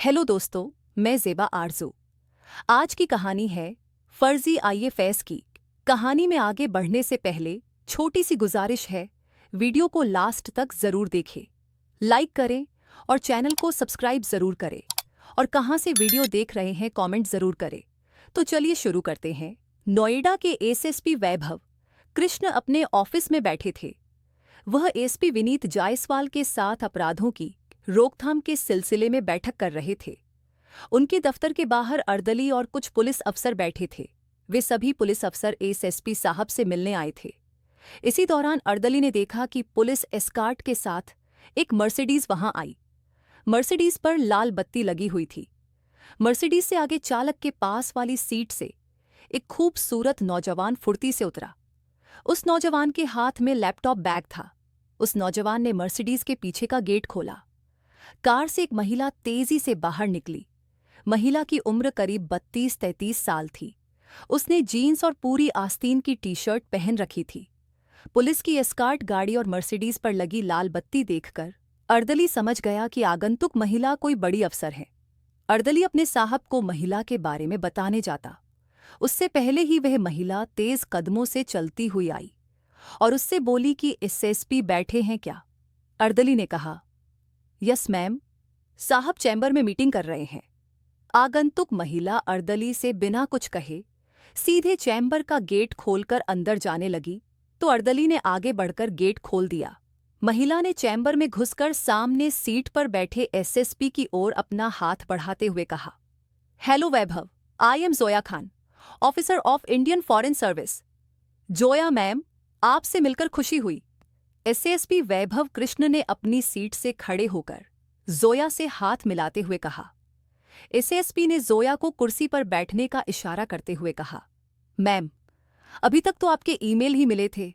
Hello दोस्तों, मैं ज़ेबा आरज़ू। आज की कहानी है फर्जी आईएफएस की। कहानी में आगे बढ़ने से पहले छोटी सी गुजारिश है, वीडियो को लास्ट तक ज़रूर देखें, लाइक करें और चैनल को सब्सक्राइब ज़रूर करें। और कहाँ से वीडियो देख रहे हैं कमेंट ज़रूर करें। तो चलिए शुरू करते हैं। नोएडा के एसएसपी वैभव कृष्ण अपने ऑफिस में बैठे थे। वह एसपी विनीत जायसवाल के साथ अपराधों की रोकथाम के सिलसिले में बैठक कर रहे थे। उनके दफ्तर के बाहर अर्दली और कुछ पुलिस अफसर बैठे थे। वे सभी पुलिस अफसर एसएसपी साहब से मिलने आए थे। इसी दौरान अर्दली ने देखा कि पुलिस एस्कार्ट के साथ एक मर्सिडीज वहां आई। मर्सिडीज पर लाल बत्ती लगी हुई थी। मर्सिडीज से आगे चालक के पास वाली सीट से एक खूबसूरत नौजवान फुर्ती से उतरा। उस नौजवान के हाथ में लैपटॉप बैग था। उस नौजवान ने मर्सिडीज के पीछे का गेट खोला। कार से एक महिला तेजी से बाहर निकली। महिला की उम्र करीब 32-33 साल थी। उसने जीन्स और पूरी आस्तीन की टी-शर्ट पहन रखी थी। पुलिस की एस्कार्ट गाड़ी और मर्सिडीज पर लगी लाल बत्ती देखकर अर्दली समझ गया कि आगंतुक महिला कोई बड़ी अफसर है। अर्दली अपने साहब को महिला के बारे में बताने जाता। उससे पहले ही वह महिला तेज कदमों से चलती हुई आई और उससे बोली कि एसएसपी बैठे हैं क्या। अर्दली ने कहा, यस मैम, साहब चैम्बर में मीटिंग कर रहे हैं। आगंतुक महिला अर्दली से बिना कुछ कहे सीधे चैम्बर का गेट खोलकर अंदर जाने लगी तो अर्दली ने आगे बढ़कर गेट खोल दिया। महिला ने चैम्बर में घुसकर सामने सीट पर बैठे एसएसपी की ओर अपना हाथ बढ़ाते हुए कहा, hello Vaibhav, I am Zoya Khan, officer of Indian foreign service. Zoya ma'am, आपसे मिलकर खुशी हुई। एसएसपी वैभव कृष्ण ने अपनी सीट से खड़े होकर जोया से हाथ मिलाते हुए कहा। एसएसपी ने जोया को कुर्सी पर बैठने का इशारा करते हुए कहा, मैम, अभी तक तो आपके ईमेल ही मिले थे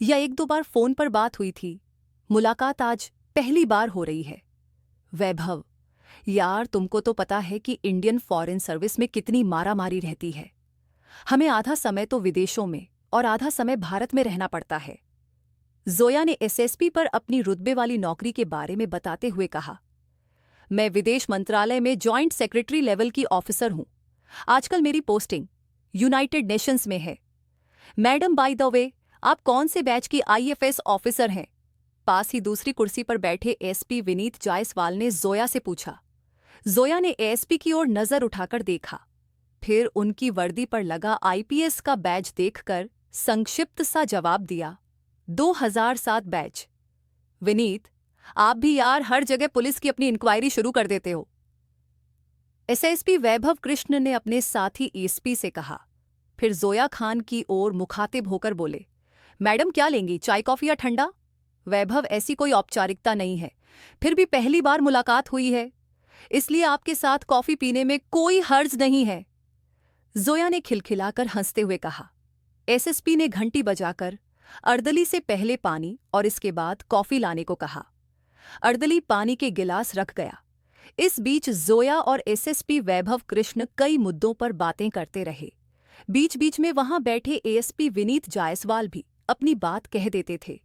या एक दो बार फोन पर बात हुई थी। मुलाकात आज पहली बार हो रही है। वैभव, यार तुमको तो पता है कि इंडियन फॉरेन सर्विस में कितनी मारामारी रहती है। हमें आधा समय तो विदेशों में और आधा समय भारत में रहना पड़ता है। जोया ने एसएसपी पर अपनी रुतबे वाली नौकरी के बारे में बताते हुए कहा, मैं विदेश मंत्रालय में जॉइंट सेक्रेटरी लेवल की ऑफिसर हूं। आजकल मेरी पोस्टिंग यूनाइटेड नेशंस में है। मैडम, बाय द वे, आप कौन से बैच की आईएफएस ऑफिसर हैं? पास ही दूसरी कुर्सी पर बैठे एसपी विनीत जायसवाल ने जोया से पूछा। जोया ने एसपी की ओर नजर उठाकर देखा, फिर उनकी वर्दी पर लगा आईपीएस का बैज देखकर संक्षिप्त सा जवाब दिया, 2007 बैच। विनीत, आप भी यार हर जगह पुलिस की अपनी इंक्वायरी शुरू कर देते हो। एसएसपी वैभव कृष्ण ने अपने साथी एसपी से कहा। फिर जोया खान की ओर मुखातिब होकर बोले, मैडम क्या लेंगी, चाय कॉफी या ठंडा? वैभव, ऐसी कोई औपचारिकता नहीं है, फिर भी पहली बार मुलाकात हुई है, इसलिए आपके साथ कॉफी पीने में कोई हर्ज नहीं है। जोया ने खिलखिलाकर हंसते हुए कहा। एसएसपी ने घंटी बजाकर अर्दली से पहले पानी और इसके बाद कॉफी लाने को कहा। अर्दली पानी के गिलास रख गया। इस बीच जोया और एसएसपी वैभव कृष्ण कई मुद्दों पर बातें करते रहे। बीच बीच में वहां बैठे एएसपी विनीत जायसवाल भी अपनी बात कह देते थे।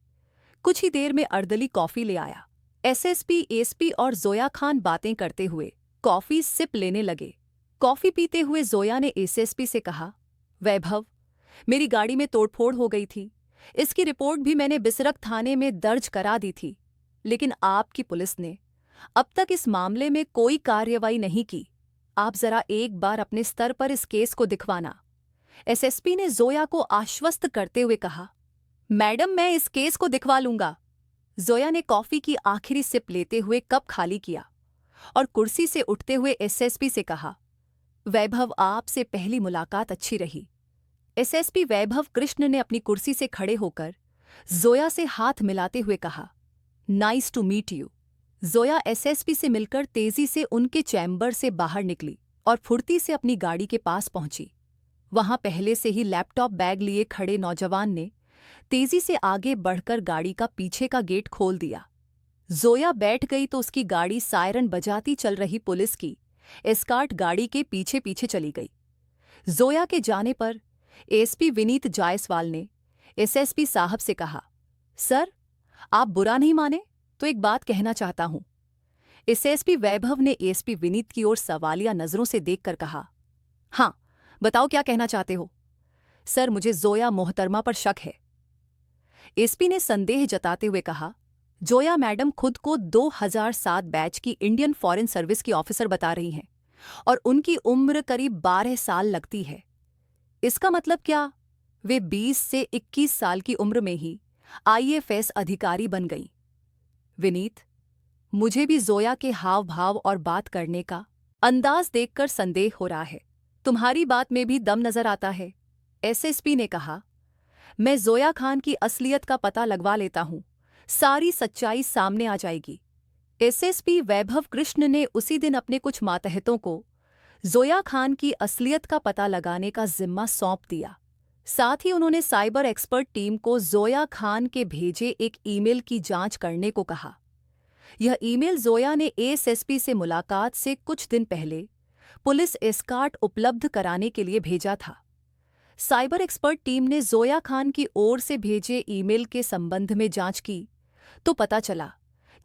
कुछ ही देर में अर्दली कॉफी ले आया। एसएसपी, एसपी और जोया खान बातें करते हुए कॉफी सिप लेने लगे। कॉफी पीते हुए जोया ने एसएसपी से कहा, वैभव, मेरी गाड़ी में तोड़फोड़ हो गई थी। इसकी रिपोर्ट भी मैंने बिसरख थाने में दर्ज करा दी थी, लेकिन आपकी पुलिस ने अब तक इस मामले में कोई कार्रवाई नहीं की। आप जरा एक बार अपने स्तर पर इस केस को दिखवाना। एसएसपी ने जोया को आश्वस्त करते हुए कहा, मैडम, मैं इस केस को दिखवा लूंगा। जोया ने कॉफी की आखिरी सिप लेते हुए कप खाली किया और कुर्सी से उठते हुए एसएसपी से कहा, वैभव, आपसे पहली मुलाकात अच्छी रही। एसएसपी वैभव कृष्ण ने अपनी कुर्सी से खड़े होकर जोया से हाथ मिलाते हुए कहा, nice to meet you. Zoya SSP से मिलकर तेजी से उनके चैम्बर से बाहर निकली और फुर्ती से अपनी गाड़ी के पास पहुंची। वहां पहले से ही लैपटॉप बैग लिए खड़े नौजवान ने तेजी से आगे बढ़कर गाड़ी का पीछे का गेट खोल दिया। जोया बैठ गई तो उसकी गाड़ी सायरन बजाती चल रही पुलिस की एस्कार्ट गाड़ी के पीछे पीछे चली गई। जोया के जाने पर एसपी विनीत जायसवाल ने एसएसपी साहब से कहा, सर, आप बुरा नहीं माने तो एक बात कहना चाहता हूं। एसएसपी वैभव ने एएसपी विनीत की ओर सवालिया नजरों से देखकर कहा, हाँ, बताओ क्या कहना चाहते हो। सर, मुझे जोया मोहतरमा पर शक है। एसपी ने संदेह जताते हुए कहा, जोया मैडम खुद को 2007 बैच की इंडियन फॉरेन सर्विस की ऑफिसर बता रही हैं और उनकी उम्र करीब 12 साल लगती है। इसका मतलब क्या वे 20 से 21 साल की उम्र में ही आईएफएस अधिकारी बन गईं? विनीत, मुझे भी जोया के हाव भाव और बात करने का अंदाज देखकर संदेह हो रहा है। तुम्हारी बात में भी दम नजर आता है। एसएसपी ने कहा, मैं जोया खान की असलियत का पता लगवा लेता हूं, सारी सच्चाई सामने आ जाएगी। एसएसपी वैभव कृष्ण ने उसी दिन अपने कुछ मातहतों को जोया खान की असलियत का पता लगाने का जिम्मा सौंप दिया। साथ ही उन्होंने साइबर एक्सपर्ट टीम को जोया खान के भेजे एक ईमेल की जांच करने को कहा। यह ईमेल जोया ने एएसएसपी से मुलाकात से कुछ दिन पहले पुलिस एस्कॉर्ट उपलब्ध कराने के लिए भेजा था। साइबर एक्सपर्ट टीम ने जोया खान की ओर से भेजे ईमेल के संबंध में जांच की तो पता चला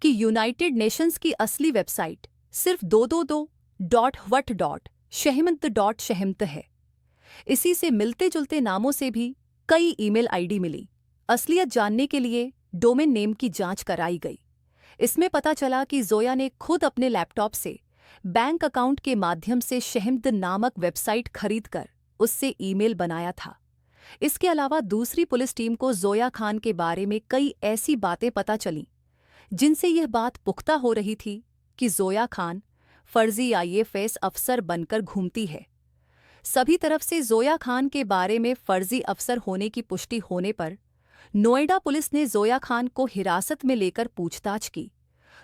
कि यूनाइटेड नेशंस की असली वेबसाइट सिर्फ 222.what.shehmant है। इसी से मिलते जुलते नामों से भी कई ईमेल आईडी मिली। असलियत जानने के लिए डोमेन नेम की जांच कराई गई। इसमें पता चला कि जोया ने खुद अपने लैपटॉप से बैंक अकाउंट के माध्यम से शहमद नामक वेबसाइट खरीदकर उससे ईमेल बनाया था। इसके अलावा दूसरी पुलिस टीम को जोया खान के बारे में कई ऐसी बातें पता चलीं जिनसे यह बात पुख्ता हो रही थी कि जोया खान फर्जी आईएफएस अफसर बनकर घूमती है। सभी तरफ से जोया खान के बारे में फर्जी अफसर होने की पुष्टि होने पर नोएडा पुलिस ने जोया खान को हिरासत में लेकर पूछताछ की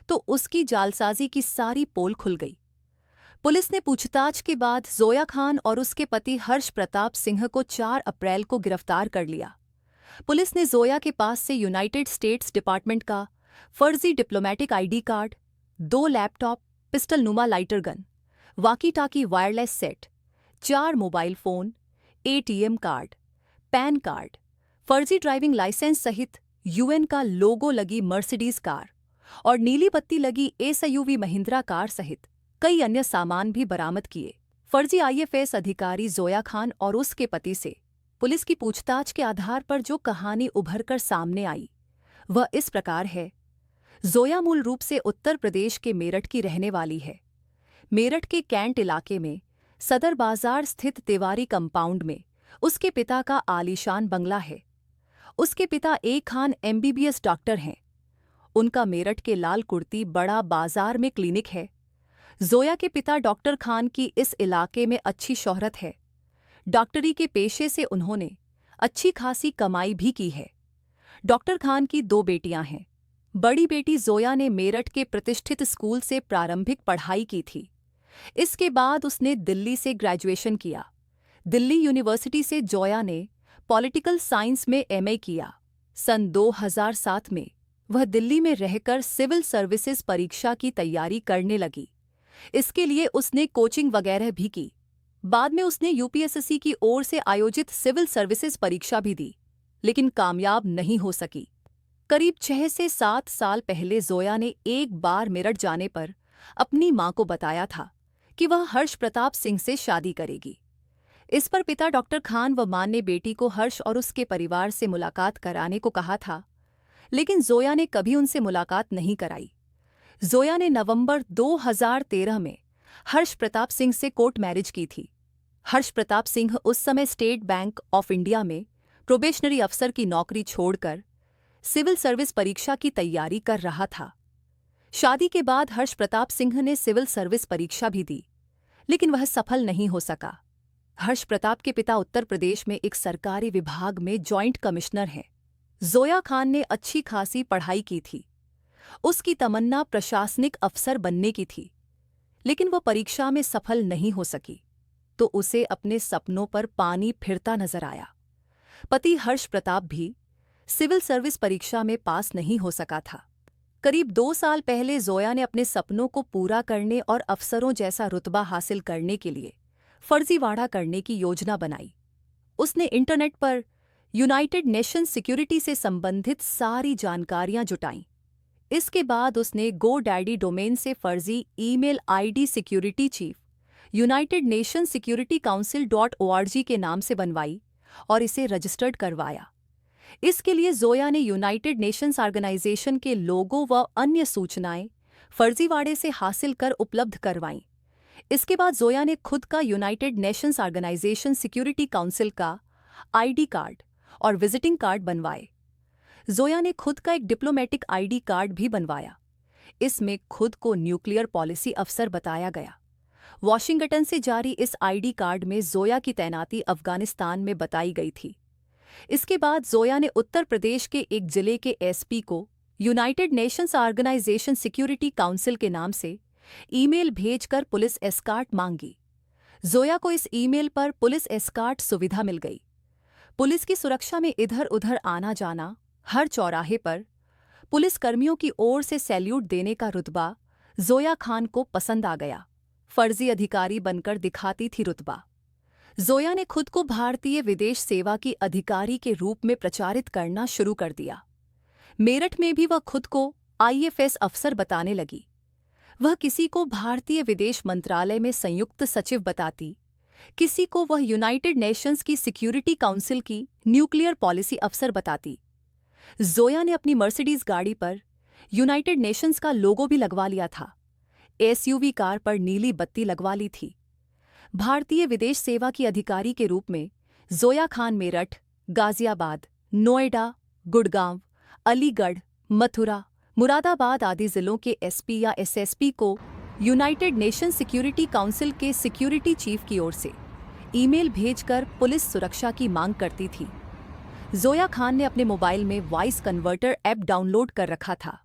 तो उसकी जालसाजी की सारी पोल खुल गई। पुलिस ने पूछताछ के बाद जोया खान और उसके पति हर्ष प्रताप सिंह को 4 अप्रैल को गिरफ्तार कर लिया। पुलिस ने जोया के पास से यूनाइटेड स्टेट्स डिपार्टमेंट का फर्जी diplomatic ID card, 2 laptop, pistol नुमा लाइटर गन, वाकी टाकी wireless set, 4 mobile phone, ATM card, pan card, फर्जी ड्राइविंग लाइसेंस सहित यूएन का लोगो लगी मर्सिडीज कार और नीली बत्ती लगी एसयूवी महिंद्रा कार सहित कई अन्य सामान भी बरामद किए। फर्जी आईएफएस अधिकारी जोया खान और उसके पति से पुलिस की पूछताछ के आधार पर जो कहानी उभरकर सामने आई वह इस प्रकार है। जोया मूल रूप से उत्तर प्रदेश के मेरठ की रहने वाली है। मेरठ के कैंट इलाके में सदर बाजार स्थित तिवारी कंपाउंड में उसके पिता का आलीशान बंगला है। उसके पिता ए खान एमबीबीएस डॉक्टर हैं। उनका मेरठ के लाल कुर्ती बड़ा बाजार में क्लिनिक है। जोया के पिता डॉक्टर खान की इस इलाके में अच्छी शोहरत है। डॉक्टरी के पेशे से उन्होंने अच्छी खासी कमाई भी की है। डॉक्टर खान की 2 बेटियां हैं। बड़ी बेटी जोया ने मेरठ के प्रतिष्ठित स्कूल से प्रारंभिक पढ़ाई की थी। इसके बाद उसने दिल्ली से ग्रेजुएशन किया। दिल्ली यूनिवर्सिटी से जोया ने पॉलिटिकल साइंस में एमए किया। सन 2007 में वह दिल्ली में रहकर सिविल सर्विसेज परीक्षा की तैयारी करने लगी। इसके लिए उसने कोचिंग वगैरह भी की। बाद में उसने यूपीएससी की ओर से आयोजित सिविल सर्विसेज परीक्षा भी दी, लेकिन कामयाब नहीं हो सकी। करीब 6 से 7 साल पहले जोया ने एक बार मेरठ जाने पर अपनी मां को बताया था कि वह हर्ष प्रताप सिंह से शादी करेगी। इस पर पिता डॉक्टर खान व मां ने बेटी को हर्ष और उसके परिवार से मुलाकात कराने को कहा था, लेकिन जोया ने कभी उनसे मुलाकात नहीं कराई। जोया ने नवंबर 2013 में हर्ष प्रताप सिंह से कोर्ट मैरिज की थी। हर्ष प्रताप सिंह उस समय स्टेट बैंक ऑफ इंडिया में प्रोबेशनरी अफसर की नौकरी छोड़कर सिविल सर्विस परीक्षा की तैयारी कर रहा था। शादी के बाद हर्ष प्रताप सिंह ने सिविल सर्विस परीक्षा भी दी, लेकिन वह सफल नहीं हो सका। हर्ष प्रताप के पिता उत्तर प्रदेश में एक सरकारी विभाग में जॉइंट कमिश्नर हैं। जोया खान ने अच्छी खासी पढ़ाई की थी। उसकी तमन्ना प्रशासनिक अफसर बनने की थी, लेकिन वह परीक्षा में सफल नहीं हो सकी, तो उसे अपने सपनों पर पानी फिरता नजर आया। पति हर्ष प्रताप भी सिविल सर्विस परीक्षा में पास नहीं हो सका था। करीब 2 साल पहले जोया ने अपने सपनों को पूरा करने और अफसरों जैसा रुतबा हासिल करने के लिए फर्जीवाड़ा करने की योजना बनाई। उसने इंटरनेट पर यूनाइटेड नेशंस सिक्योरिटी से संबंधित सारी जानकारियां जुटाईं। इसके बाद उसने गो डैडी डोमेन से फर्जी email ID security chief United nation security council .org के नाम से बनवाई और इसे रजिस्टर्ड करवाया। इसके लिए जोया ने यूनाइटेड नेशंस ऑर्गेनाइजेशन के लोगो व अन्य सूचनाएं फर्जीवाड़े से हासिल कर उपलब्ध करवाईं। इसके बाद जोया ने खुद का United Nations Organisation Security Council का आईडी कार्ड और विजिटिंग कार्ड बनवाए। जोया ने खुद का एक डिप्लोमेटिक आईडी कार्ड भी बनवाया। इसमें खुद को न्यूक्लियर पॉलिसी अफसर बताया गया। वॉशिंगटन से जारी इस आईडी कार्ड में जोया की तैनाती अफगानिस्तान में बताई गई थी। इसके बाद जोया ने उत्तर प्रदेश के एक जिले के एसपी को United Nations Organisation Security Council के नाम से ईमेल भेजकर पुलिस एस्कॉर्ट मांगी। जोया को इस ईमेल पर पुलिस एस्कॉर्ट सुविधा मिल गई। पुलिस की सुरक्षा में इधर उधर आना जाना, हर चौराहे पर पुलिसकर्मियों की ओर से सैल्यूट देने का रुतबा जोया खान को पसंद आ गया। फर्जी अधिकारी बनकर दिखाती थी रुतबा। जोया ने खुद को भारतीय विदेश सेवा की अधिकारी के रूप में प्रचारित करना शुरू कर दिया। मेरठ में भी वह खुद को आईएफएस अफसर बताने लगी। वह किसी को भारतीय विदेश मंत्रालय में संयुक्त सचिव बताती, किसी को वह यूनाइटेड नेशंस की सिक्योरिटी काउंसिल की न्यूक्लियर पॉलिसी अफसर बताती। जोया ने अपनी मर्सिडीज गाड़ी पर यूनाइटेड नेशंस का लोगो भी लगवा लिया था। एसयूवी कार पर नीली बत्ती लगवा ली थी। भारतीय विदेश सेवा की अधिकारी के रूप में जोया खान मेरठ, गाजियाबाद, नोएडा, गुड़गांव, अलीगढ़, मथुरा, मुरादाबाद आदि जिलों के एसपी या एसएसपी को यूनाइटेड नेशन सिक्योरिटी काउंसिल के सिक्योरिटी चीफ की ओर से ईमेल भेजकर पुलिस सुरक्षा की मांग करती थी। जोया खान ने अपने मोबाइल में वॉइस कन्वर्टर ऐप डाउनलोड कर रखा था।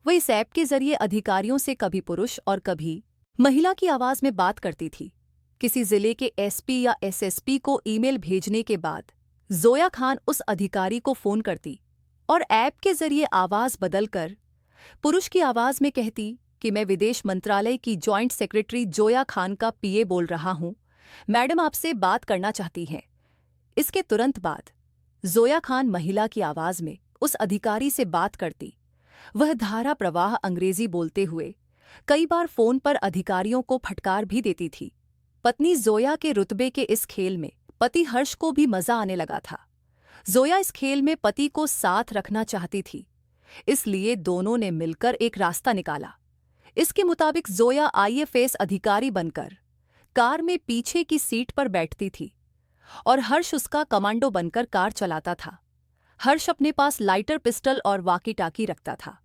वह इस ऐप के जरिए अधिकारियों से कभी पुरुष और कभी महिला की आवाज में बात करती थी। किसी जिले के एसपी या एसएसपी को ईमेल भेजने के बाद जोया खान उस अधिकारी को फोन करती और ऐप के जरिए आवाज बदलकर पुरुष की आवाज में कहती कि मैं विदेश मंत्रालय की जॉइंट सेक्रेटरी जोया खान का पीए बोल रहा हूं, मैडम आपसे बात करना चाहती हैं। इसके तुरंत बाद जोया खान महिला की आवाज में उस अधिकारी से बात करती। वह धारा प्रवाह अंग्रेजी बोलते हुए कई बार फोन पर अधिकारियों को फटकार भी देती थी। पत्नी जोया के रुतबे के इस खेल में पति हर्ष को भी मजा आने लगा था। जोया इस खेल में पति को साथ रखना चाहती थी, इसलिए दोनों ने मिलकर एक रास्ता निकाला। इसके मुताबिक जोया आईएफएस अधिकारी बनकर कार में पीछे की सीट पर बैठती थी और हर्ष उसका कमांडो बनकर कार चलाता था। हर्ष अपने पास लाइटर पिस्टल और वाकी टाकी रखता था।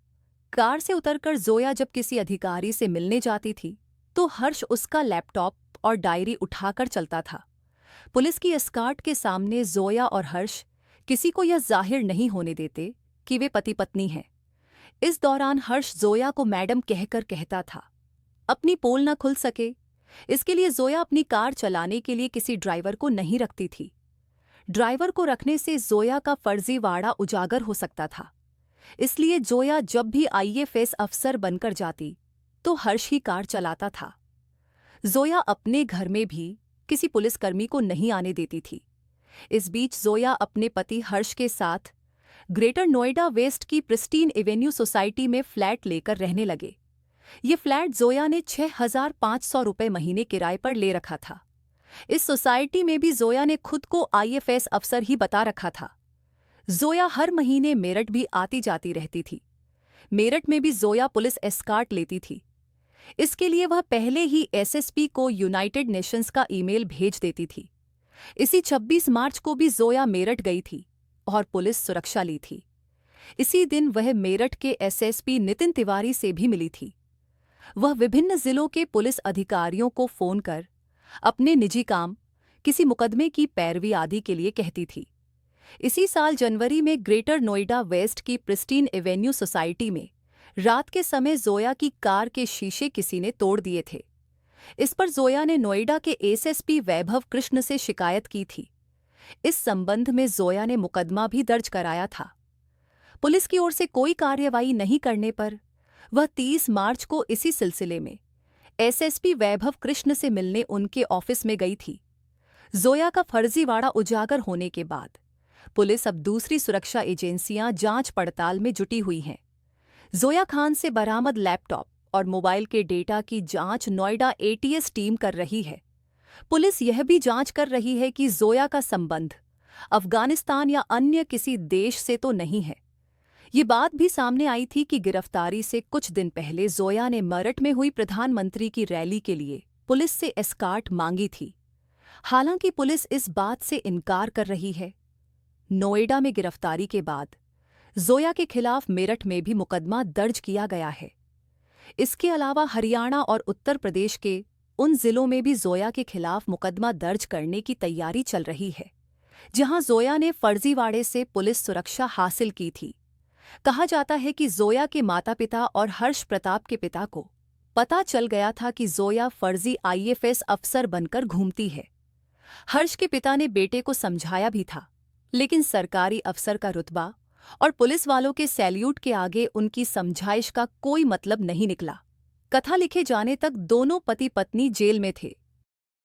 कार से उतरकर जोया जब किसी अधिकारी से मिलने जाती थी तो हर्ष उसका लैपटॉप और डायरी उठाकर चलता था। पुलिस की एस्कॉर्ट के सामने जोया और हर्ष किसी को यह जाहिर नहीं होने देते कि वे पति पत्नी हैं। इस दौरान हर्ष जोया को मैडम कहकर कहता था। अपनी पोल न खुल सके, इसके लिए जोया अपनी कार चलाने के लिए किसी ड्राइवर को नहीं रखती थी। ड्राइवर को रखने से जोया का फर्जीवाड़ा उजागर हो सकता था, इसलिए जोया जब भी आईएफएस अफसर बनकर जाती तो हर्ष ही कार चलाता था। जोया अपने घर में भी किसी पुलिसकर्मी को नहीं आने देती थी। इस बीच जोया अपने पति हर्ष के साथ ग्रेटर नोएडा वेस्ट की प्रिस्टीन एवेन्यू सोसाइटी में फ्लैट लेकर रहने लगे। ये फ्लैट जोया ने 6,500 रुपये महीने किराए पर ले रखा था। इस सोसाइटी में भी जोया ने खुद को आईएफएस अफसर ही बता रखा था। जोया हर महीने मेरठ भी आती जाती रहती थी। मेरठ में भी जोया पुलिस एस्कॉर्ट लेती थी। इसके लिए वह पहले ही एसएसपी को यूनाइटेड नेशंस का ईमेल भेज देती थी। इसी 26 मार्च को भी जोया मेरठ गई थी और पुलिस सुरक्षा ली थी। इसी दिन वह मेरठ के एसएसपी नितिन तिवारी से भी मिली थी। वह विभिन्न जिलों के पुलिस अधिकारियों को फोन कर अपने निजी काम, किसी मुकदमे की पैरवी आदि के लिए कहती थी। इसी साल जनवरी में ग्रेटर नोएडा वेस्ट की प्रिस्टीन एवेन्यू सोसाइटी में रात के समय जोया की कार के शीशे किसी ने तोड़ दिए थे। इस पर जोया ने नोएडा के एसएसपी वैभव कृष्ण से शिकायत की थी। इस संबंध में जोया ने मुकदमा भी दर्ज कराया था। पुलिस की ओर से कोई कार्रवाई नहीं करने पर वह 30 मार्च को इसी सिलसिले में एसएसपी वैभव कृष्ण से मिलने उनके ऑफिस में गई थी। जोया का फर्जीवाड़ा उजागर होने के बाद पुलिस अब दूसरी सुरक्षा एजेंसियां जांच पड़ताल में जुटी हुई हैं। जोया खान से बरामद लैपटॉप और मोबाइल के डेटा की जांच नोएडा एटीएस टीम कर रही है। पुलिस यह भी जांच कर रही है कि जोया का संबंध अफगानिस्तान या अन्य किसी देश से तो नहीं है। ये बात भी सामने आई थी कि गिरफ्तारी से कुछ दिन पहले जोया ने मेरठ में हुई प्रधानमंत्री की रैली के लिए पुलिस से एस्कार्ट मांगी थी। हालांकि पुलिस इस बात से इनकार कर रही है। नोएडा में गिरफ्तारी के बाद जोया के खिलाफ मेरठ में भी मुकदमा दर्ज किया गया है। इसके अलावा हरियाणा और उत्तर प्रदेश के उन जिलों में भी जोया के खिलाफ मुकदमा दर्ज करने की तैयारी चल रही है, जहां जोया ने फर्जीवाड़े से पुलिस सुरक्षा हासिल की थी। कहा जाता है कि जोया के माता-पिता और हर्ष प्रताप के पिता को पता चल गया था कि जोया फर्जी आईएफएस अफसर बनकर घूमती है। हर्ष के पिता ने बेटे को समझाया भी था, लेकिन सरकारी अफसर का रुतबा और पुलिस वालों के सैल्यूट के आगे उनकी समझाइश का कोई मतलब नहीं निकला। कथा लिखे जाने तक दोनों पति पत्नी जेल में थे।